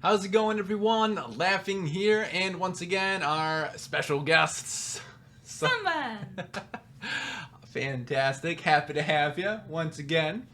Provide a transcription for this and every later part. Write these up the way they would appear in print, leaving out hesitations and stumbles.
How's it going, everyone? Laughing here, and once again, our special guests. SunnBunn! Fantastic. Happy to have you once again.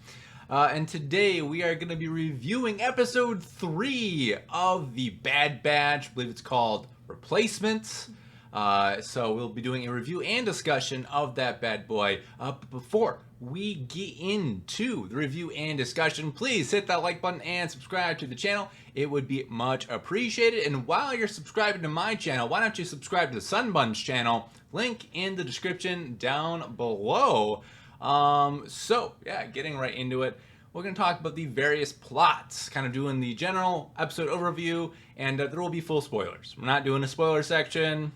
And today we are going to be reviewing episode 3 of the Bad Batch. I believe it's called Replacements. So we'll be doing a review and discussion of that bad boy. But before we get into the review and discussion, please hit that like button and subscribe to the channel. It would be much appreciated. And while you're subscribing to my channel, why don't you subscribe to the SunnBunn's channel? Link in the description down below. So yeah, getting right into it. We're going to talk about the various plots, kind of doing the general episode overview, and there will be full spoilers. We're not doing a spoiler section.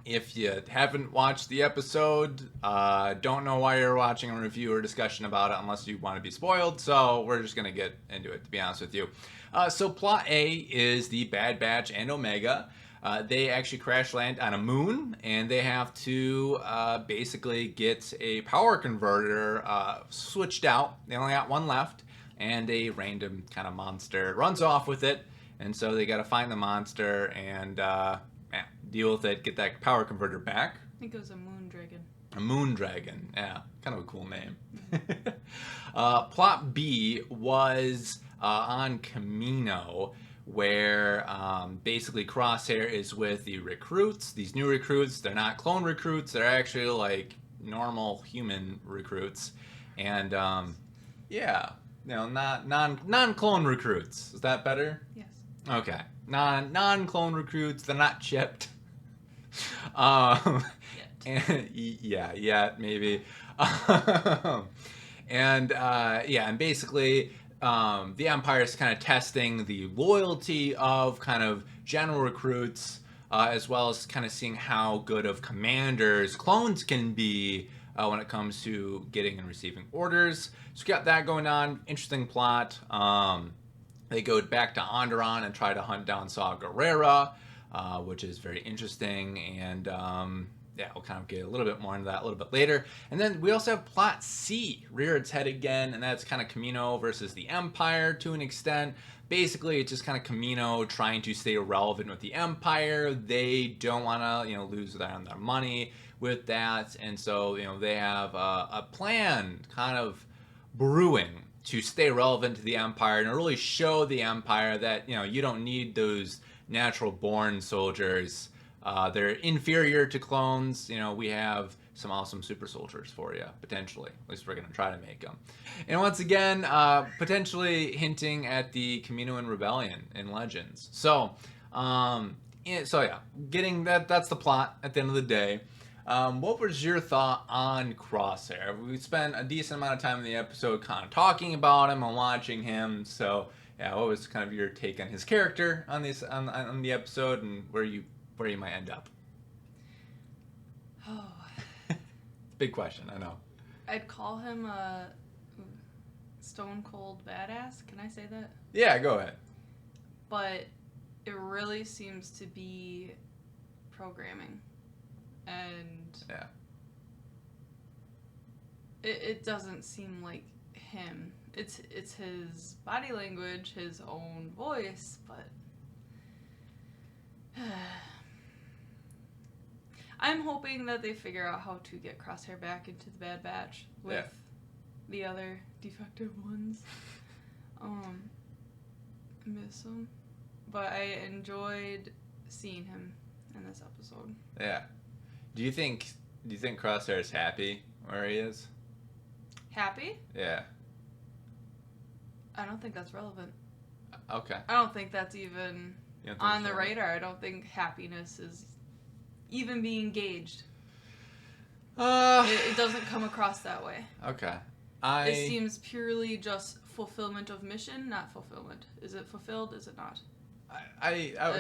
If you haven't watched the episode, don't know why you're watching a review or discussion about it unless you want to be spoiled, so we're just going to get into it, to be honest with you. So plot A is the Bad Batch and Omega. They actually crash land on a moon, and they have to basically get a power converter switched out. They only got one left, and a random kind of monster runs off with it, and so they got to find the monster and deal with it, get that power converter back. I think it was a moon dragon. A moon dragon, yeah, kind of a cool name. Plot B was on Kamino, where basically Crosshair is with the recruits, these new recruits. They're not clone recruits, they're actually like normal human recruits. And yeah, you know, not non-clone recruits. Is that better? Yes. Okay. Non-clone recruits, they're not chipped. And, yeah, maybe. And basically the Empire is kind of testing the loyalty of kind of general recruits, as well as kind of seeing how good of commanders clones can be when it comes to getting and receiving orders. So we got that going on. Interesting plot. They go back to Onderon and try to hunt down Saw Gerrera, which is very interesting. And we'll kind of get a little bit more into that a little bit later. And then we also have plot C rear its head again, and that's kind of Kamino versus the Empire to an extent. Basically, it's just kind of Kamino trying to stay relevant with the Empire. They don't want to, lose their money with that, and so they have a plan kind of brewing to stay relevant to the Empire and really show the Empire that you don't need those natural born soldiers. They're inferior to clones. We have some awesome super soldiers for you, potentially. At least we're going to try to make them. And once again, potentially hinting at the Kaminoan rebellion in Legends. So getting that's the plot at the end of the day. What was your thought on Crosshair? We spent a decent amount of time in the episode kind of talking about him and watching him. So yeah, what was kind of your take on his character on the episode, and where you might end up? Oh. Big question, I know. I'd call him a stone cold badass. Can I say that? Yeah, go ahead. But it really seems to be programming. And yeah, it doesn't seem like him. It's his body language, his own voice, but I'm hoping that they figure out how to get Crosshair back into the Bad Batch with the other defective ones. Miss him, but I enjoyed seeing him in this episode. Yeah. Do you think Crosshair is happy where he is? Happy? Yeah. I don't think that's relevant. Okay. I don't think that's even on the radar. I don't think happiness is even being gauged. It doesn't come across that way. Okay. It seems purely just fulfillment of mission, not fulfillment. Is it fulfilled? Is it not?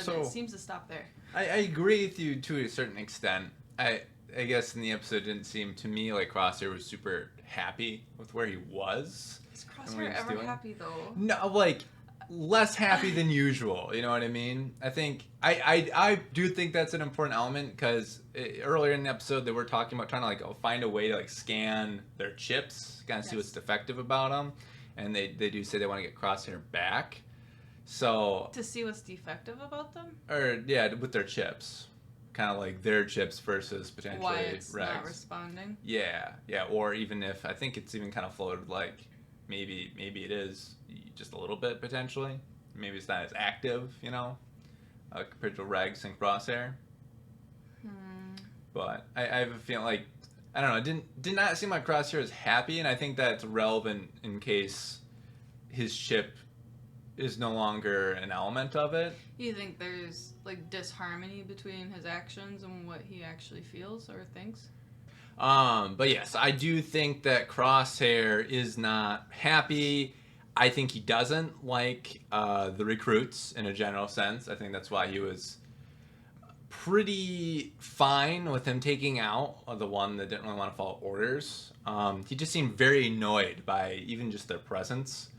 So it seems to stop there. I agree with you to a certain extent. I guess in the episode, it didn't seem to me like Crosshair was super happy with where he was. Is Crosshair ever happy though? No, like less happy than usual. You know what I mean? I think I do think that's an important element, because earlier in the episode they were talking about trying to find a way to scan their chips, kind of see what's defective about them, and they do say they want to get Crosshair back. So To see what's defective about them? or yeah, with their chips, kind of like their chips versus potentially Why it's Regs. not responding? Yeah, yeah, or even if I think it's even kind of floated like maybe it is just a little bit potentially. Maybe it's not as active, compared to Regs and Crosshair. But I have a feeling like I don't know. It did not seem like Crosshair is happy, and I think that's relevant in case his chip is no longer an element of it. You think there's like disharmony between his actions and what he actually feels or thinks? But yes, I do think that Crosshair is not happy. I think he doesn't like the recruits in a general sense. I think that's why he was pretty fine with him taking out the one that didn't really want to follow orders. He just seemed very annoyed by even just their presence.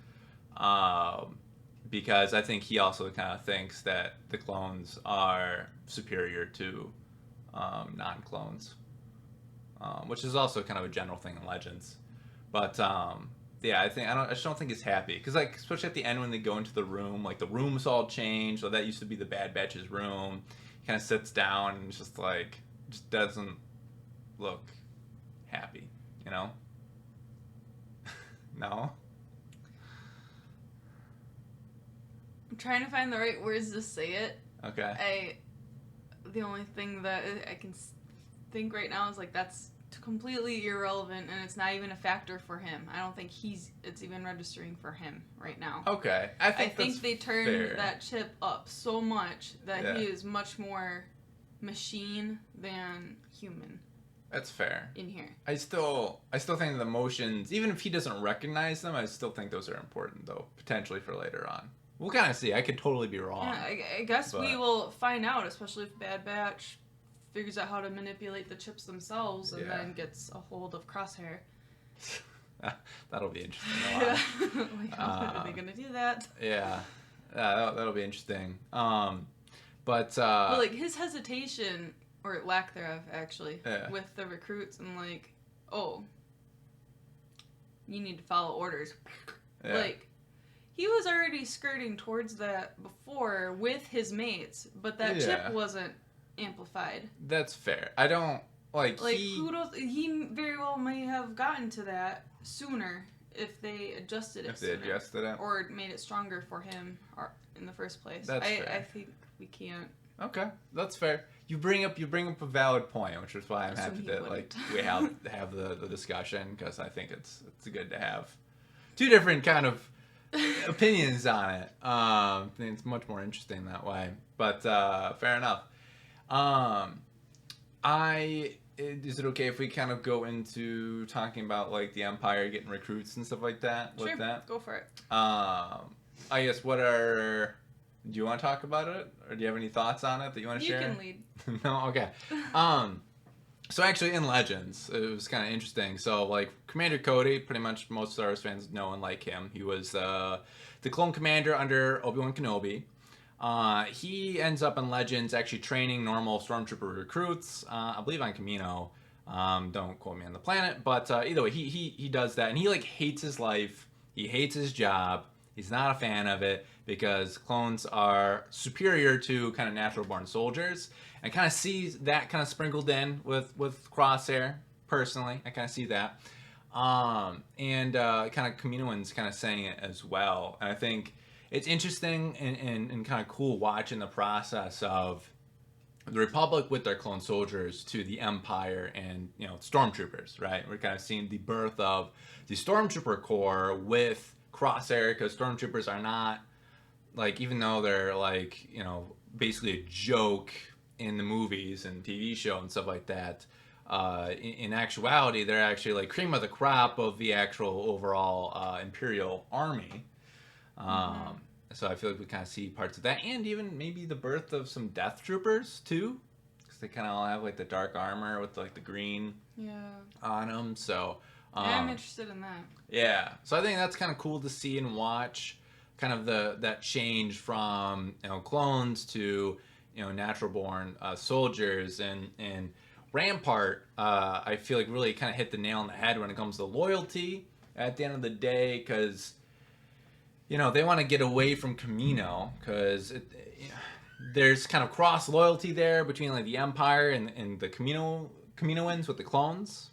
Because I think he also kind of thinks that the clones are superior to non-clones. Which is also kind of a general thing in Legends. But yeah, I just don't think he's happy because like especially at the end when they go into the room, like the room's all changed. So that used to be the Bad Batch's room. He kind of sits down and it's just like just doesn't look happy, No. I'm trying to find the right words to say it. Okay. The only thing that I can think right now is like that's completely irrelevant and it's not even a factor for him. I don't think it's even registering for him right now. Okay. I think they turned fair. that chip up so much that Yeah. he is much more machine than human. That's fair. In here. I still think the emotions, even if he doesn't recognize them, I still think those are important though, potentially for later on. We'll kind of see. I could totally be wrong. Yeah, I guess we will find out, especially if Bad Batch figures out how to manipulate the chips themselves and then gets a hold of Crosshair. That'll be interesting. Like, how are they going to do that? Yeah. That'll be interesting. But like his hesitation, or lack thereof, actually, with the recruits and like, oh, you need to follow orders. Yeah. Like, he was already skirting towards that before with his mates, but that chip wasn't amplified. That's fair. I don't like he very well may have gotten to that sooner if they adjusted it. Or made it stronger for him in the first place. That's fair. I think we can't. Okay, that's fair. You bring up a valid point, which is why I'm happy that like we have the discussion because I think it's good to have two different kind of opinions on it. I think it's much more interesting that way. But fair enough. Is it okay if we kind of go into talking about like the Empire getting recruits and stuff like that? Sure, with that? Go for it. I guess do you want to talk about it, or do you have any thoughts on it that you want to share? You can lead. No, okay. So actually, in Legends, it was kind of interesting. So like Commander Cody, pretty much most Star Wars fans know and like him. He was the clone commander under Obi-Wan Kenobi. He ends up in Legends actually training normal Stormtrooper recruits, I believe on Kamino. Don't quote me on the planet, but either way, he does that, and he like hates his life. He hates his job. He's not a fan of it because clones are superior to kind of natural-born soldiers, and kind of sees that kind of sprinkled in with Crosshair. Personally, I kind of see that, and kind of Kaminoan's kind of saying it as well, and I think it's interesting and kind of cool watching the process of the Republic with their clone soldiers to the Empire and Stormtroopers, right? We're kind of seeing the birth of the Stormtrooper Corps with Crosshair, because Stormtroopers are not like, even though they're like basically a joke in the movies and TV show and stuff like that, in actuality they're actually like cream of the crop of the actual overall Imperial army. So I feel like we kind of see parts of that, and even maybe the birth of some Death Troopers too, because they kind of all have like the dark armor with like the green on them. So I'm interested in that. Yeah, so I think that's kind of cool to see and watch, kind of that change from clones to natural born soldiers, and Rampart. I feel like really kind of hit the nail on the head when it comes to loyalty at the end of the day, because they want to get away from Kamino because there's kind of cross loyalty there between like the Empire and the Kaminoans with the clones.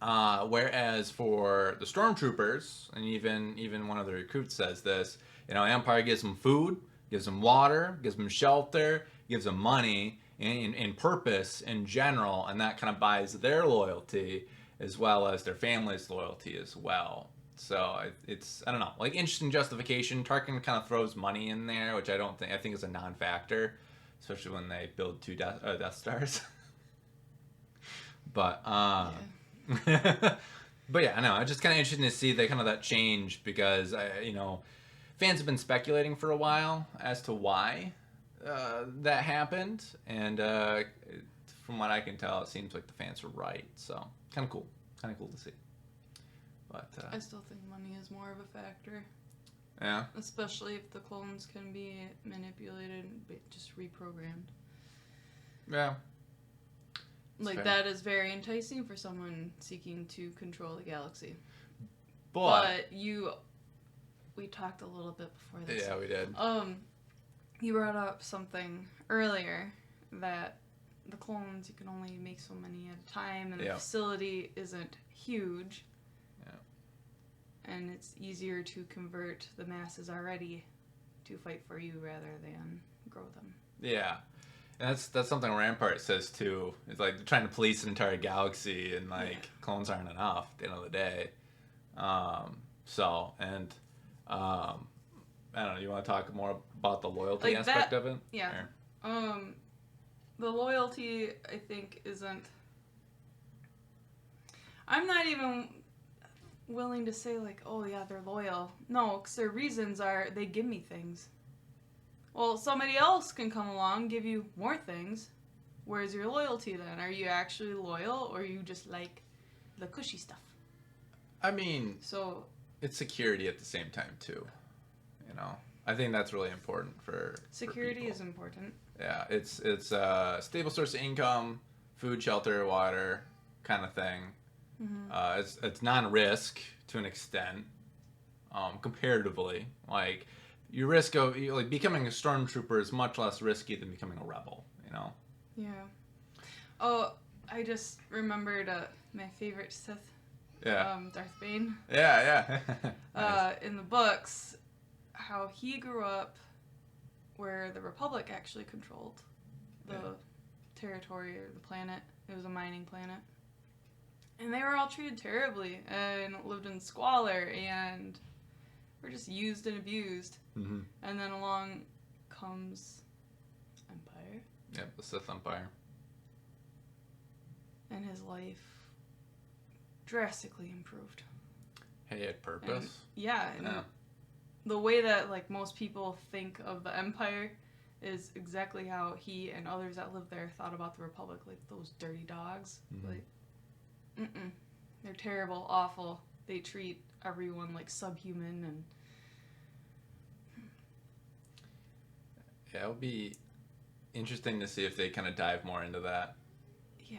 Whereas for the stormtroopers, and even one of the recruits says this, Empire gives them food, gives them water, gives them shelter, gives them money and purpose in general, and that kind of buys their loyalty as well as their family's loyalty as well. So it's, I don't know, like interesting justification. Tarkin kind of throws money in there, which I think is a non-factor, especially when they build 2 Death Stars. But but yeah, I know. It's just kind of interesting to see that change because fans have been speculating for a while as to why that happened, and from what I can tell, it seems like the fans were right. So kind of cool to see. But I still think money is more of a factor. Yeah. Especially if the clones can be manipulated and just reprogrammed. Yeah. Like, that is very enticing for someone seeking to control the galaxy. But we talked a little bit before this. Yeah, we did. You brought up something earlier that the clones, you can only make so many at a time, and the facility isn't huge. Yeah. And it's easier to convert the masses already to fight for you rather than grow them. Yeah. And that's something Rampart says too. It's like they're trying to police an entire galaxy, and clones aren't enough at the end of the day. I don't know. You want to talk more about the loyalty aspect of it? Yeah. Or? The loyalty, I think, isn't. I'm not even willing to say like, oh yeah, they're loyal. No, because their reasons are they give me things. Well, somebody else can come along, give you more things. Where's your loyalty then? Are you actually loyal, or you just like the cushy stuff? I mean, it's security at the same time too. I think that's really important for security is important. Yeah, it's a stable source of income, food, shelter, water, kind of thing. Mm-hmm. It's non-risk to an extent, comparatively. Like, your risk of becoming a stormtrooper is much less risky than becoming a rebel. Yeah. Oh, I just remembered my favorite Sith. Yeah. Darth Bane. Yeah. Nice. In the books, how he grew up where the Republic actually controlled the territory or the planet. It was a mining planet. And they were all treated terribly and lived in squalor and were just used and abused. Mm-hmm. And then along comes Empire. Yep, the Sith Empire. And his life drastically improved. He had purpose. And the way that most people think of the Empire is exactly how he and others that lived there thought about the Republic, like those dirty dogs. Mm-hmm. They're terrible, awful. They treat everyone like subhuman, and it'll be interesting to see if they kind of dive more into that. Yeah.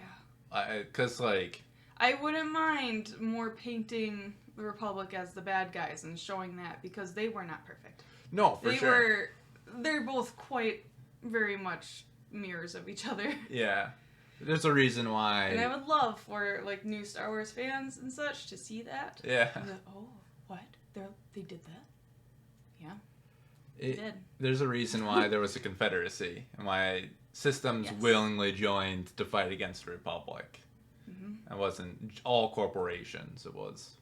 Because I wouldn't mind more painting the Republic as the bad guys and showing that, because they were not perfect. No, for sure. They're both quite very much mirrors of each other. Yeah. There's a reason why. And I would love for new Star Wars fans and such to see that. Yeah. And oh, what? They did that? Yeah. They did. There's a reason why there was a Confederacy and why systems willingly joined to fight against the Republic. Mm-hmm. It wasn't all corporations. It was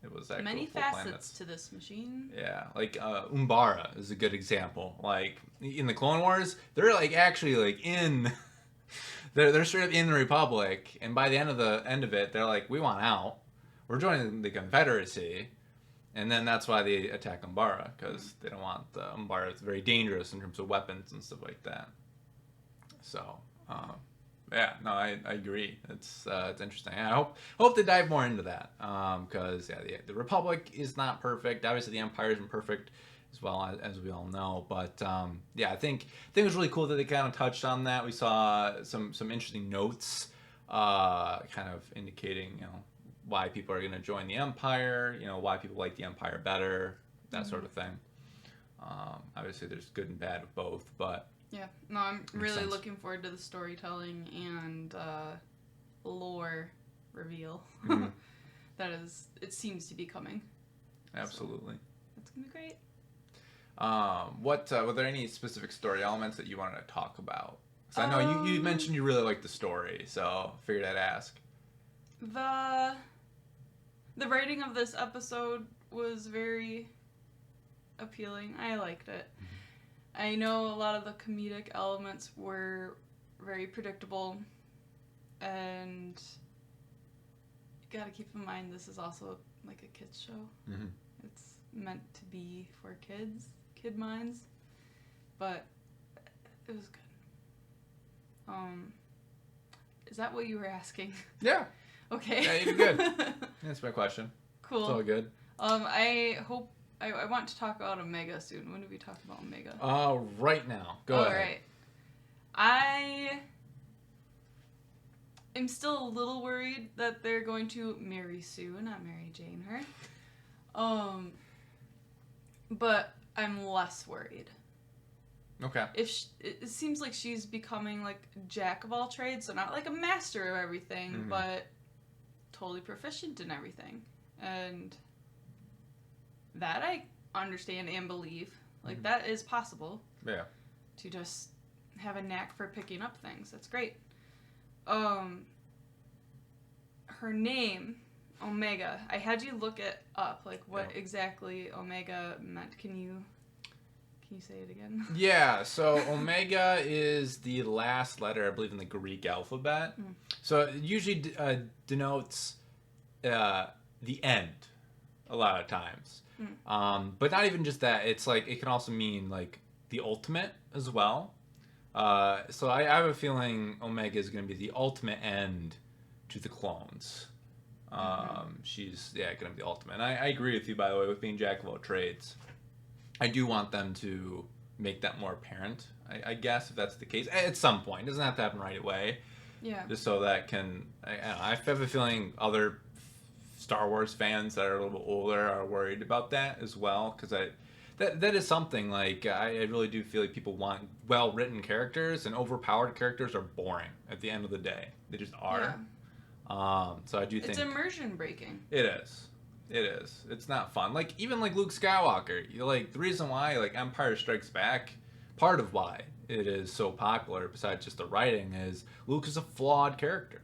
actual many full facets planets. To this machine. Yeah, Umbara is a good example. In the Clone Wars, they're actually in. They're straight up in the Republic, and by the end of it, they're like, we want out. We're joining the Confederacy, and then that's why they attack Umbara, because they don't want the Umbara. It's very dangerous in terms of weapons and stuff like that. So, I agree. It's interesting. I hope they dive more into that, because the Republic is not perfect. Obviously, the Empire isn't perfect as well, as we all know. But I think it was really cool that they kind of touched on that. We saw some interesting notes, kind of indicating why people are going to join the Empire. Why people like the Empire better. that sort of thing. Obviously, there's good and bad of both, but yeah, no, I'm really sense. looking forward to the storytelling and lore reveal. Mhm. It seems to be coming. Absolutely. So, it's gonna be great. Were there any specific story elements that you wanted to talk about? Because I know you mentioned you really liked the story, so I figured I'd ask. The writing of this episode was very appealing. I liked it. I know a lot of the comedic elements were very predictable, and you gotta keep in mind this is also like a kids show. Mm-hmm. It's meant to be for kid minds, but it was good. Is that what you were asking? Yeah. Okay. Yeah, you did good. That's my question. Cool. It's all good. I want to talk about Omega soon. When do we talk about Omega? Right now. Go ahead. All right. I am still a little worried that they're going to marry Sue, not Mary Jane her. But I'm less worried. Okay. It seems like she's becoming like jack of all trades, so not like a master of everything, but totally proficient in everything. And that I understand and believe. Like, that is possible. Yeah. To just have a knack for picking up things. That's great. Her name, Omega, I had you look it up, like what exactly Omega meant. Can you say it again? Yeah, so Omega is the last letter, I believe, in the Greek alphabet. So it usually denotes the end a lot of times. But not even just that. It's like it can also mean like the ultimate as well. So I have a feeling Omega is going to be the ultimate end to the clones. She's going to be the ultimate. And I agree with you, by the way, with being jack of all trades. I do want them to make that more apparent, I guess, if that's the case. At some point. It doesn't have to happen right away. Yeah. Just so that can... I have a feeling other Star Wars fans that are a little bit older are worried about that as well. Because that is something, like, I really do feel like people want well-written characters, and overpowered characters are boring at the end of the day. They just are. Yeah. So I do think... It's immersion breaking. It is. It is. It's not fun. Like, even like Luke Skywalker, like, the reason why, like, Empire Strikes Back, part of why it is so popular, besides just the writing, is Luke is a flawed character.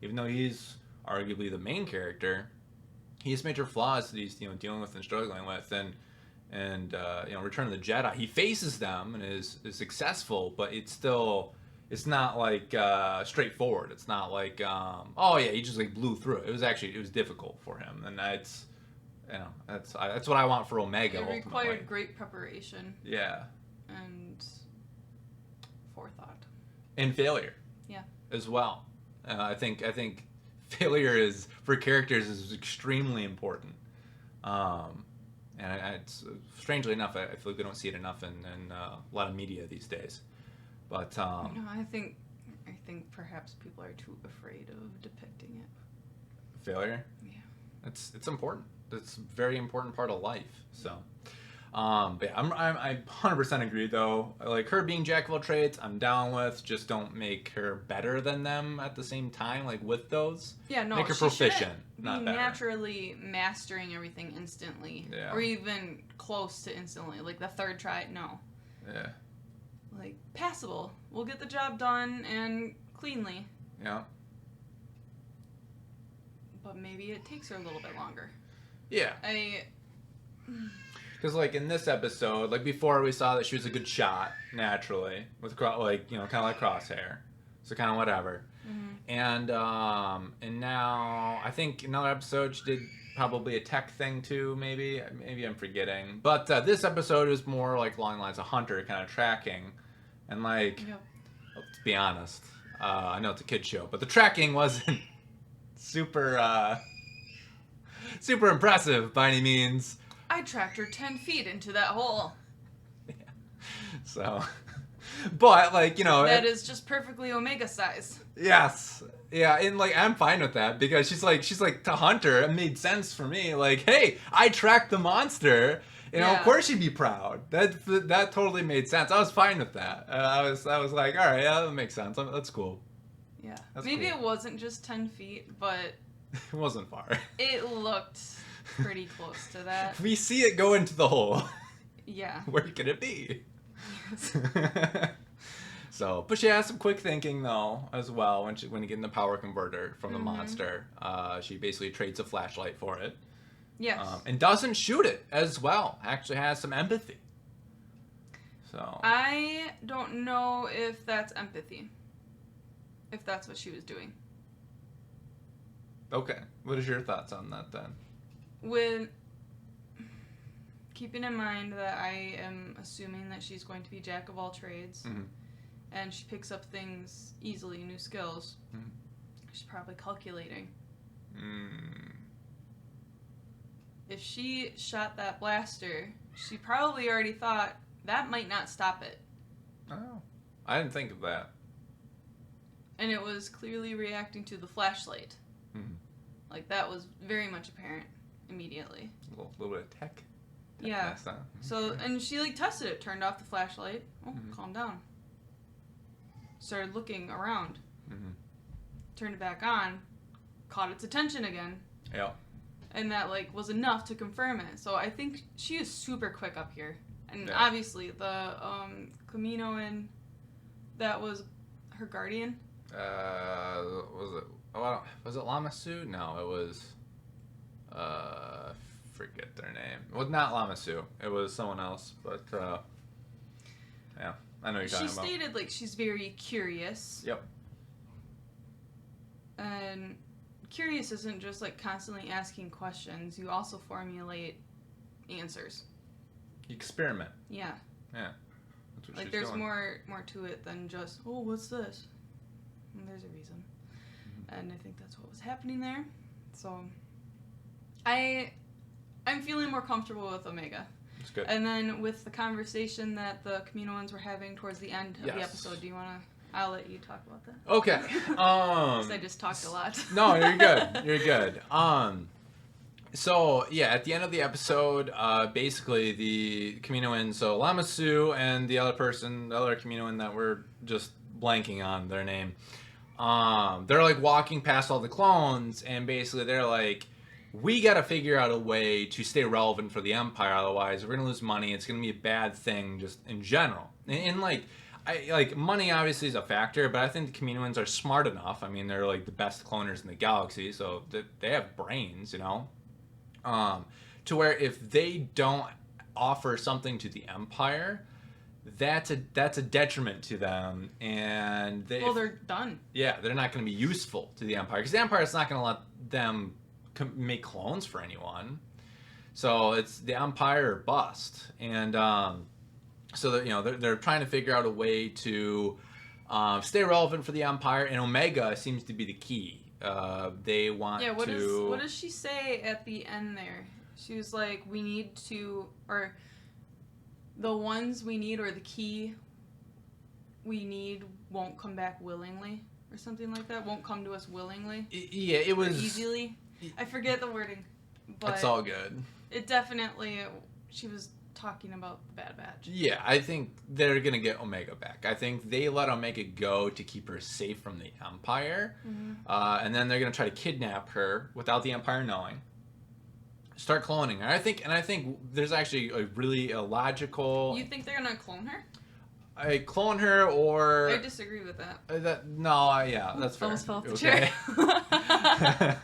Even though he's arguably the main character, he has major flaws that he's, dealing with and struggling with. And Return of the Jedi, he faces them and is successful, but it's not like straightforward. It's not like he just like blew through it. It was difficult for him, and that's what I want for Omega. It required ultimately. great preparation. Yeah. And forethought. And failure. Yeah. As well. I think failure is for characters is extremely important. And it's strangely enough, I feel like we don't see it enough in a lot of media these days. But no, I think perhaps people are too afraid of depicting it. Failure? Yeah. It's important. It's a very important part of life. So, but yeah, I 100% agree though. Like, her being jack of all trades, I'm down with. Just don't make her better than them at the same time. Like, with those, yeah, no, make her proficient, not better. Naturally mastering everything instantly, or even close to instantly. Like the third try, no. Yeah. Like, passable. We'll get the job done and cleanly. Yeah. But maybe it takes her a little bit longer. Yeah. Because, like, in this episode, like, before we saw that she was a good shot, naturally, with, like, kind of like Crosshair. So kind of whatever. And now, I think another episode she did probably a tech thing too, maybe I'm forgetting. But this episode is more like along the lines of Hunter kind of tracking. And like, to be honest, I know it's a kid's show, but the tracking wasn't super impressive by any means. I tracked her 10 feet into that hole. Yeah. So, but like, that is just perfectly Omega size. Yes. Yeah, and like, I'm fine with that because she's like to Hunter, it made sense for me. Like, hey, I tracked the monster. You know, of course she'd be proud. That totally made sense. I was fine with that. I was like, all right, yeah, that makes sense. That's cool. Yeah. That's Maybe cool. it wasn't just 10 feet, but It wasn't far. it looked pretty close to that. We see it go into the hole. Yeah. Where could it be? Yes. So, but she has some quick thinking though, as well. When you get in the power converter from the monster, she basically trades a flashlight for it. Yes. And doesn't shoot it as well. Actually has some empathy. So I don't know if that's empathy. If that's what she was doing. okay, what is your thoughts on that then? With keeping in mind that I am assuming that she's going to be jack of all trades, and she picks up things easily, new skills, she's probably calculating. If she shot that blaster, she probably already thought that might not stop it. Oh, I didn't think of that. And it was clearly reacting to the flashlight. Like, that was very much apparent immediately. A little bit of tech. Yeah. That's not, So, and she, like, tested it, turned off the flashlight. Oh, calm down. Started looking around. Turned it back on. Caught its attention again. Yeah. And that, like, was enough to confirm it. So I think she is super quick up here. And Yeah. obviously, the Kaminoan that was her guardian. Was it Lamasu? No, it was forget their name. It was not Lamasu. It was someone else, but yeah, I know you're talking about. She stated, like, she's very curious. Yep. And curious isn't just, like, constantly asking questions. You also formulate answers. Experiment. Yeah. Yeah. That's what Like, she's there's doing. more to it than just, oh, what's this? And there's a reason. And I think that's what was happening there. So, I'm feeling more comfortable with Omega. That's good. And then with the conversation that the Kaminoans were having towards the end of the episode, do you want to... I'll let you talk about that. Okay. Because I just talked a lot. No, you're good. You're good. So yeah, at the end of the episode, basically the Kaminoan, so Lamasu and the other Kaminoan that we're just blanking on their name, they're like walking past all the clones, and basically they're like, we got to figure out a way to stay relevant for the Empire, otherwise we're gonna lose money. It's gonna be a bad thing just in general. And like money obviously is a factor, but I think the Kaminoans are smart enough. I mean, they're like the best cloners in the galaxy, so they have brains, you know, to where if they don't offer something to the Empire, that's a detriment to them, and they're done. Yeah, they're not going to be useful to the Empire because the Empire is not going to let them make clones for anyone. So it's the Empire or bust, and so that, you know, they're trying to figure out a way to stay relevant for the Empire, and Omega seems to be the key. They want to. What does she say at the end there? She was like, "We need to, or the ones we need, or the key we need won't come back willingly, or something like that. Won't come to us willingly." Yeah, it was easily. I forget the wording, but it's all good. It definitely. She was talking about the Bad Batch. Yeah, I think they're gonna get Omega back. I think they let Omega go to keep her safe from the Empire, and then they're gonna try to kidnap her without the Empire knowing. Start cloning her. I think there's actually a really illogical. You think they're gonna clone her? I clone her, or I disagree with that. Yeah, that's fair. Almost fell off the Okay. chair.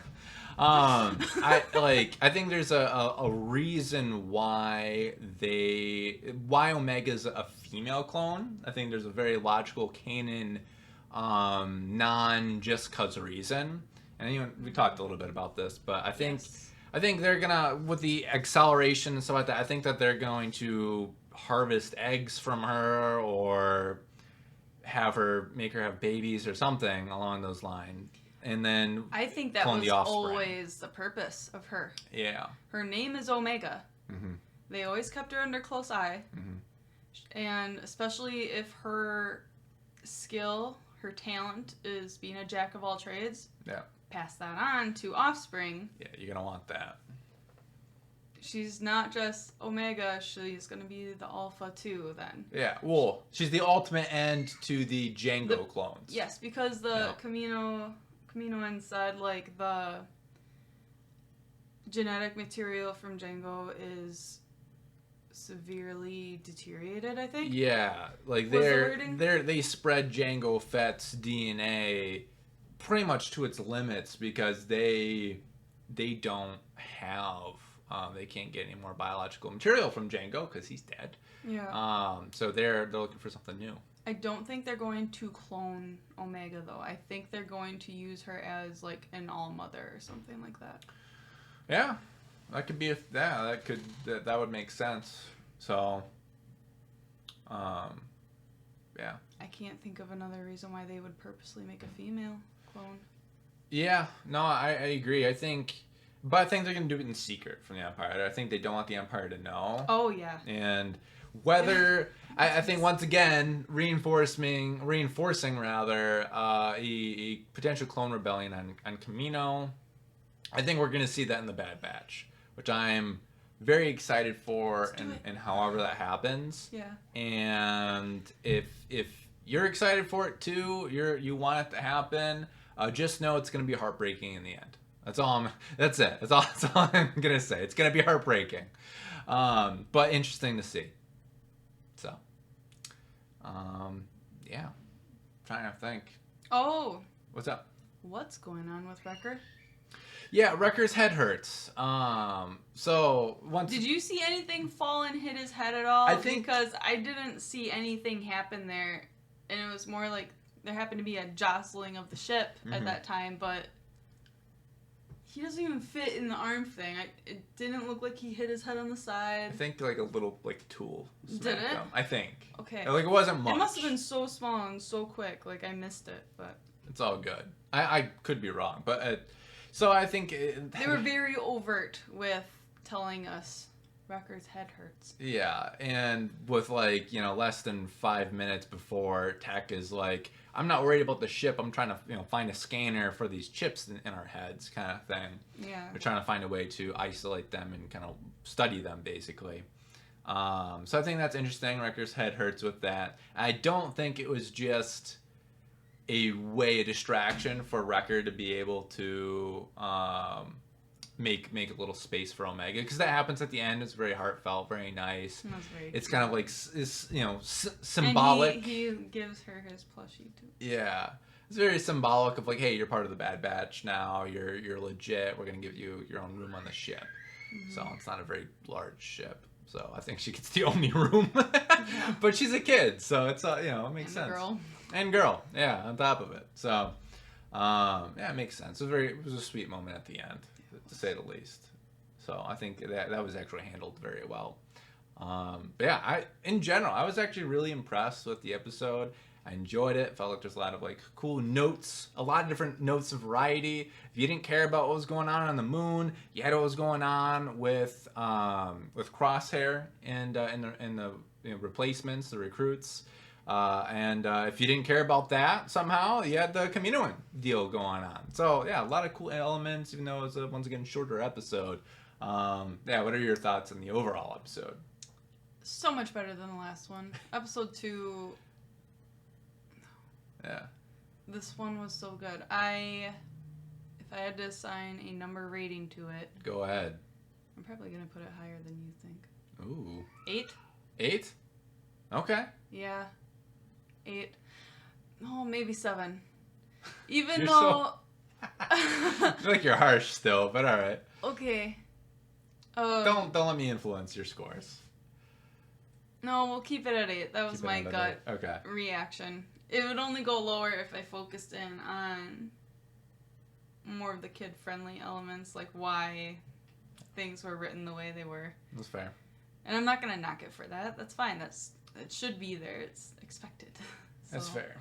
I think there's a reason why Omega's a female clone. I think there's a very logical canon, just cause a reason. And we talked a little bit about this, but I think they're gonna, with the acceleration and stuff like that, I think that they're going to harvest eggs from her, or make her have babies or something along those lines. And then I think that was always the purpose of her. Yeah. Her name is Omega. They always kept her under close eye. And especially if her skill, her talent is being a jack of all trades. Yeah. Pass that on to offspring. Yeah, you're going to want that. she's not just Omega, she's gonna be the Alpha too then. Yeah, well, she's the ultimate end to the Django clones. Yes, because the Kaminoan said, like, the genetic material from Django is severely deteriorated, I think. Yeah, like they spread Django Fett's DNA pretty much to its limits because they don't have they can't get any more biological material from Django because he's dead. Yeah. So they're looking for something new. I don't think they're going to clone Omega though. I think they're going to use her as like an all-mother or something like that. Yeah, that could be that would make sense. So, yeah. I can't think of another reason why they would purposely make a female clone. Yeah, no, I agree. I think they're gonna do it in secret from the Empire. I think they don't want the Empire to know. Oh yeah. And whether I think once again reinforcing rather a potential clone rebellion on Kamino. I think we're gonna see that in the Bad Batch, which I'm very excited for, and however that happens. Yeah. And if you're excited for it too, you want it to happen, just know it's gonna be heartbreaking in the end. That's all I'm gonna say. It's gonna be heartbreaking, but interesting to see. So, yeah, trying to think. Oh. What's up? What's going on with Recker? Yeah, Recker's head hurts. So once. Did you see anything fall and hit his head at all? I think because I didn't see anything happen there, and it was more like there happened to be a jostling of the ship at that time, but he doesn't even fit in the arm thing. It didn't look like he hit his head on the side. I think like a little tool. Did it? Him. I think. Okay. Like it wasn't much. It must have been so small and so quick. Like I missed it, but. It's all good. I could be wrong, but. So I think they were very overt with telling us Recker's head hurts. Yeah, and with less than 5 minutes before, Tech is like, I'm not worried about the ship. I'm trying to find a scanner for these chips in our heads, kind of thing. Yeah. We're trying to find a way to isolate them and kind of study them, basically. So I think that's interesting. Recker's head hurts with that. I don't think it was just a distraction for Recker to be able to make a little space for Omega, because that happens at the end. It's very heartfelt, very nice. It's kind of like symbolic. And he gives her his plushie too. Yeah, it's very symbolic of like, hey, you're part of the Bad Batch now. You're legit. We're gonna give you your own room on the ship. Mm-hmm. So it's not a very large ship. So I think she gets the only room. Yeah. But she's a kid, so it's it makes sense. Girl, yeah, on top of it. So, yeah, it makes sense. It was a sweet moment at the end, to say the least. So I think that was actually handled very well. But yeah, in general, I was actually really impressed with the episode. I enjoyed it. Felt like there's a lot of cool notes, a lot of different notes of variety. If you didn't care about what was going on the moon, you had what was going on with Crosshair and the replacements, the recruits. And if you didn't care about that somehow, you had the Kaminoan deal going on. So yeah, a lot of cool elements, even though it was a once again shorter episode. Yeah, what are your thoughts on the overall episode? So much better than the last one. Episode 2. Yeah. This one was so good. If I had to assign a number rating to it, go ahead. I'm probably gonna put it higher than you think. Ooh. 8. 8? Okay. Yeah. 8. Oh, maybe 7. Even though... I feel like you're harsh still, but alright. Okay. Don't let me influence your scores. No, we'll keep it at 8. That was my gut Okay. reaction. It would only go lower if I focused in on more of the kid-friendly elements, like why things were written the way they were. That's fair. And I'm not going to knock it for that. That's fine. It should be there. It's expected. So. That's fair.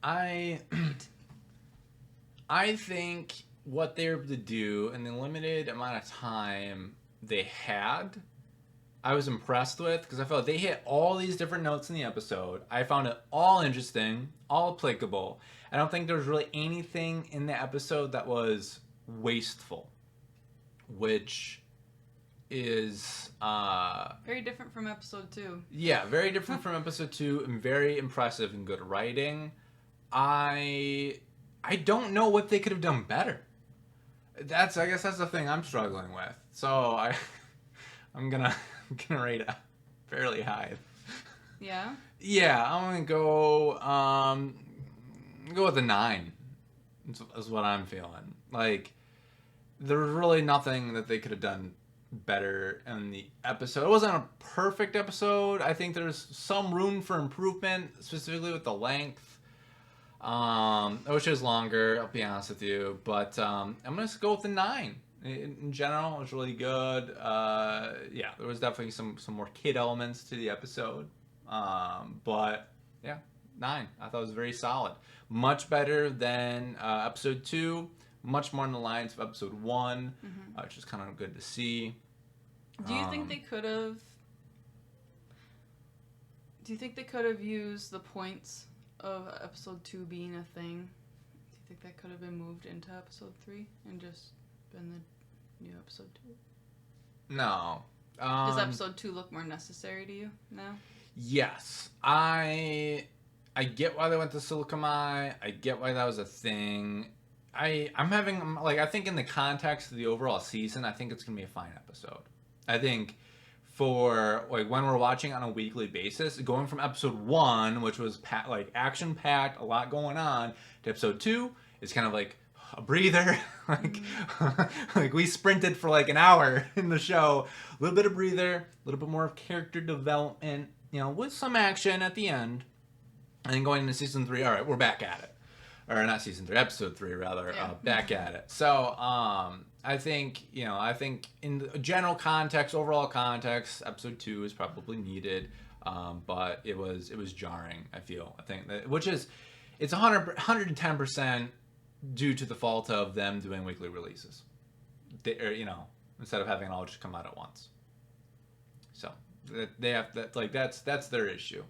I think what they were able to do in the limited amount of time they had, I was impressed with, because I felt they hit all these different notes in the episode. I found it all interesting, all applicable. I don't think there was really anything in the episode that was wasteful, which is very different from episode 2. Yeah, very different from episode 2, and very impressive and good writing. I don't know what they could have done better. I guess that's the thing I'm struggling with. So I'm gonna rate it fairly high. Yeah. Yeah, I'm gonna go with a 9. Is what I'm feeling. Like, there's really nothing that they could have done better in the episode. It wasn't a perfect episode. I think there's some room for improvement, specifically with the length. I wish it was longer, I'll be honest with you. But I'm going to go with a 9. In general, it was really good. Yeah, there was definitely some more kid elements to the episode. But, yeah, 9. I thought it was very solid. Much better than episode 2. Much more in the lines of episode 1, which is kind of good to see. Do you think they could have... Do you think they could have used the points of episode 2 being a thing? Do you think that could have been moved into episode 3 and just been the new episode 2? No. Does episode 2 look more necessary to you now? Yes. I get why they went to Silicon Eye. I get why that was a thing. I'm having, like, I think in the context of the overall season, I think it's going to be a fine episode. I think for, like, when we're watching on a weekly basis, going from episode 1, which was, like, action-packed, a lot going on, to episode 2 is kind of like a breather. Like, we sprinted for, like, an hour in the show. A little bit of breather, a little bit more of character development, you know, with some action at the end. And then going into season 3, all right, we're back at it. Or not season 3, episode 3 rather, yeah. Back at it. So I think in the general context, overall context, episode 2 is probably needed, but it was jarring. I think that, which is, it's 110% due to the fault of them doing weekly releases. Instead of having it all just come out at once. So they have that, like, that's their issue.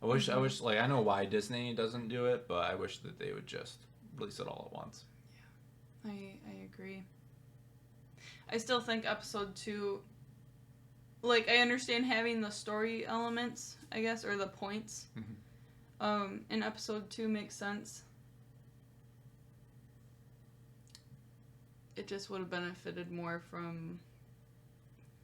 I wish, like, I know why Disney doesn't do it, but I wish that they would just release it all at once. Yeah, I agree. I still think episode 2, like, I understand having the story elements, I guess, or the points. In episode 2 makes sense. It just would have benefited more from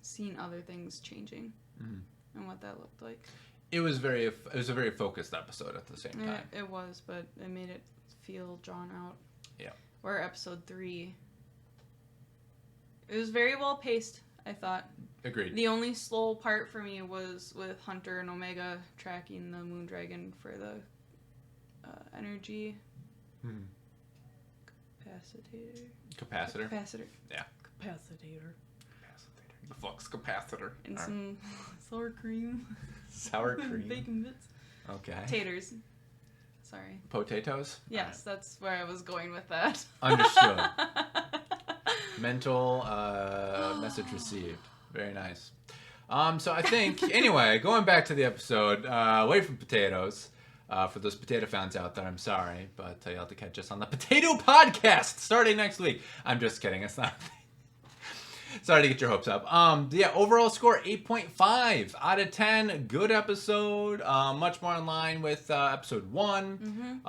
seeing other things changing and what that looked like. It was a very focused episode at the same time. It was, but it made it feel drawn out. Yeah. Where episode 3, it was very well paced, I thought. Agreed. The only slow part for me was with Hunter and Omega tracking the Moon Dragon for the energy capacitor. Yeah. Capacitor. The flux capacitor. And some sour cream. Sour cream. Bacon bits. Okay. Taters. Sorry. Potatoes? Yes, right. That's where I was going with that. Understood. Mental message received. Very nice. So I think, anyway, going back to the episode, away from potatoes. For those potato fans out there, I'm sorry, but you'll have to catch us on the Potato Podcast starting next week. I'm just kidding. It's not. Sorry to get your hopes up. Yeah, overall score 8.5 out of 10. Good episode. Much more in line with episode 1.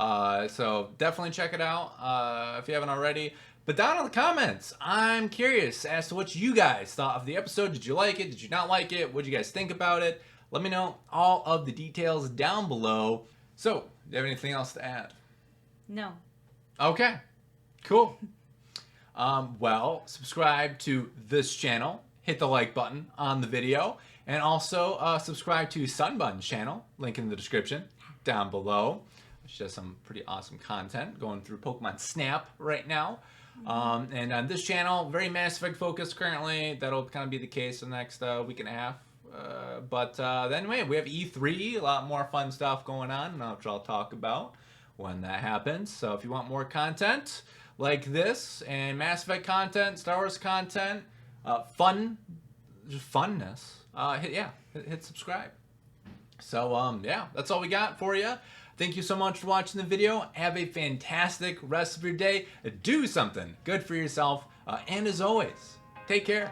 So definitely check it out if you haven't already. But down in the comments, I'm curious as to what you guys thought of the episode. Did you like it? Did you not like it? What did you guys think about it? Let me know all of the details down below. So, do you have anything else to add? No. Okay. Cool. Well, subscribe to this channel, hit the like button on the video, and also subscribe to SunnBunn's channel, link in the description down below. She does some pretty awesome content going through Pokemon Snap right now. And on this channel, very Mass Effect focused currently. That'll kind of be the case the next week and a half. But anyway, we have E3, a lot more fun stuff going on, which I'll talk about when that happens. So if you want more content like this, and Mass Effect content, Star Wars content, just funness, hit subscribe. So, yeah, that's all we got for you. Thank you so much for watching the video. Have a fantastic rest of your day. Do something good for yourself. And as always, take care.